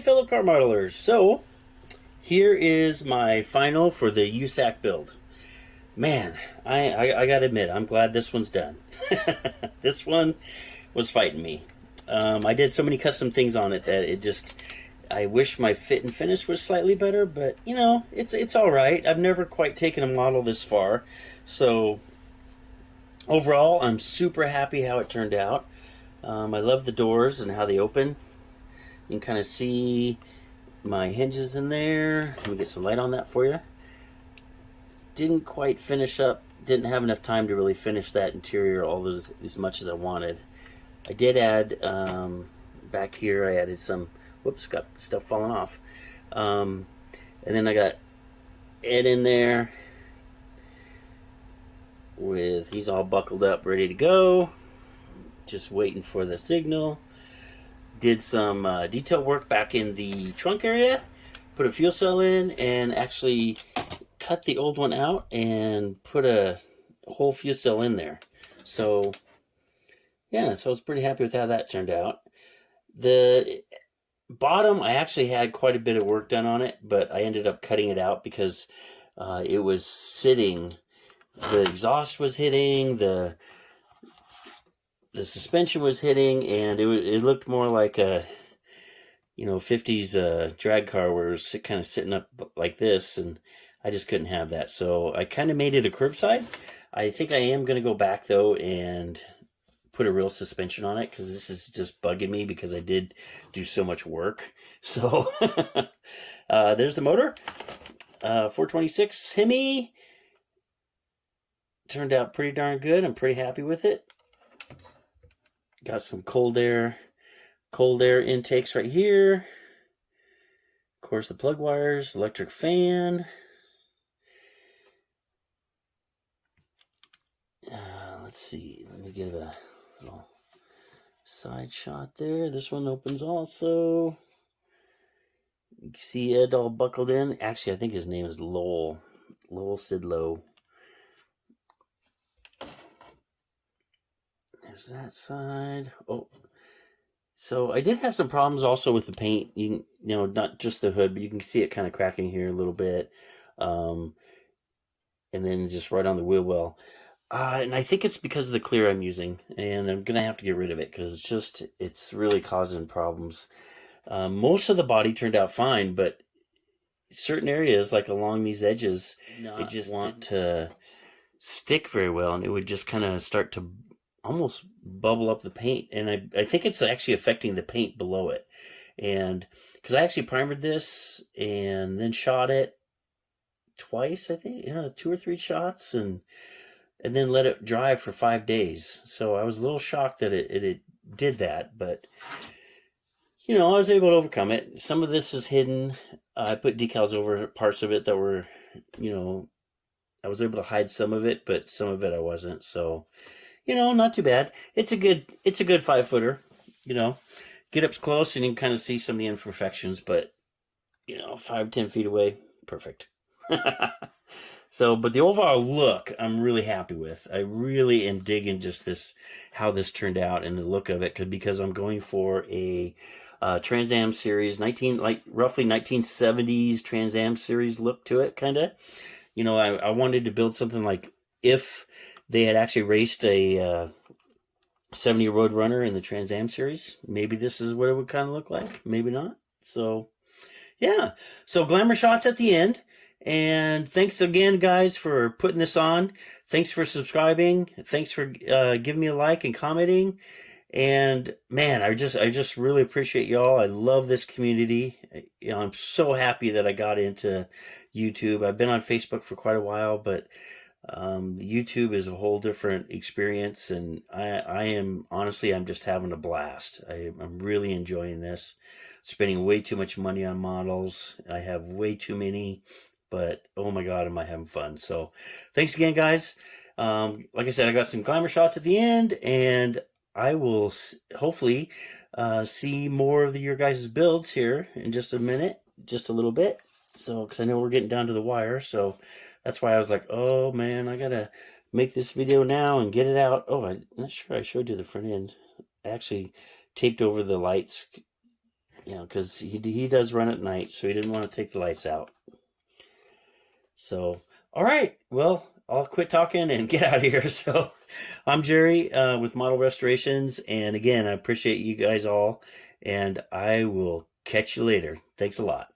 fellow car modelers. So, here is my final for the Usacc build. Man, I gotta admit, I'm glad this one's done. This one was fighting me. I did so many custom things on it that it just... I wish my fit and finish was slightly better, but, you know, it's alright. I've never quite taken a model this far. So, overall, I'm super happy how it turned out. I love the doors and how they open. You can kind of see my hinges in there. Let me get some light on that for you. Didn't quite finish up, didn't have enough time to really finish that interior as much as I wanted. I did add, back here I added some, whoops, got stuff falling off. And then I got Ed in there with, he's all buckled up, ready to go. Just waiting for the signal. Did some detail work back in the trunk area, put a fuel cell in, and actually cut the old one out and put a whole fuel cell in there. So yeah, so I was pretty happy with how that turned out. The bottom, I actually had quite a bit of work done on it, but I ended up cutting it out because it was sitting, the exhaust was hitting, the suspension was hitting, and it looked more like a, you know, 50s drag car where it was kind of sitting up like this, and I just couldn't have that. So I kind of made it a curbside. I think I am going to go back though and put a real suspension on it, because this is just bugging me because I did do so much work. So there's the motor. 426 Hemi. Turned out pretty darn good. I'm pretty happy with it. Got some cold air intakes right here. Of course, the plug wires, electric fan. Let's see. Let me give a little side shot there. This one opens also. You can see Ed all buckled in. Actually, I think his name is Lowell. Lowell Sidlow. There's that side. Oh, so I did have some problems also with the paint. You know, not just the hood, but you can see it kind of cracking here a little bit. And then just right on the wheel well. And I think it's because of the clear I'm using, and I'm gonna have to get rid of it because it's really causing problems. Most of the body turned out fine, but certain areas, like along these edges, it just want to stick very well, and it would just kind of start to almost bubble up the paint, and I think it's actually affecting the paint below it. And because I actually primered this and then shot it twice, I think, 2 or 3 shots, and then let it dry for 5 days. So I was a little shocked that it did that, but you know, I was able to overcome it. Some of this is hidden. I put decals over parts of it that were, you know, I was able to hide some of it, but some of it I wasn't. So, you know, not too bad. It's a good 5-footer. You know, get up close and you can kind of see some of the imperfections, but you know, 5-10 feet away, perfect. So, but the overall look, I'm really happy with. I really am digging just this, how this turned out and the look of it, because I'm going for a Trans Am series, roughly 1970s Trans Am series look to it, kind of. You know, I wanted to build something like if they had actually raced a 70 Roadrunner in the Trans Am series. Maybe this is what it would kind of look like. Maybe not. So, yeah. So, glamour shots at the end. And thanks again, guys, for putting this on. Thanks for subscribing. Thanks for giving me a like and commenting. And man, I just really appreciate y'all. I love this community. You know, I'm so happy that I got into YouTube. I've been on Facebook for quite a while, but YouTube is a whole different experience, and I am honestly, I'm just having a blast. I'm really enjoying this. Spending way too much money on models. I have way too many, but oh my god, am I having fun. So thanks again, guys. Like I said, I got some glamour shots at the end, and I will hopefully see more of your guys' builds here in just a minute, just a little bit. So, because I know we're getting down to the wire, so that's why I was like, oh man, I gotta make this video now and get it out. Oh, I'm not sure I showed you the front end. I actually taped over the lights you know, because he does run at night, so he didn't want to take the lights out. So, all right, well, I'll quit talking and get out of here. So, I'm Jerry with Model Restorations, and again, I appreciate you guys all, and I will catch you later. Thanks a lot.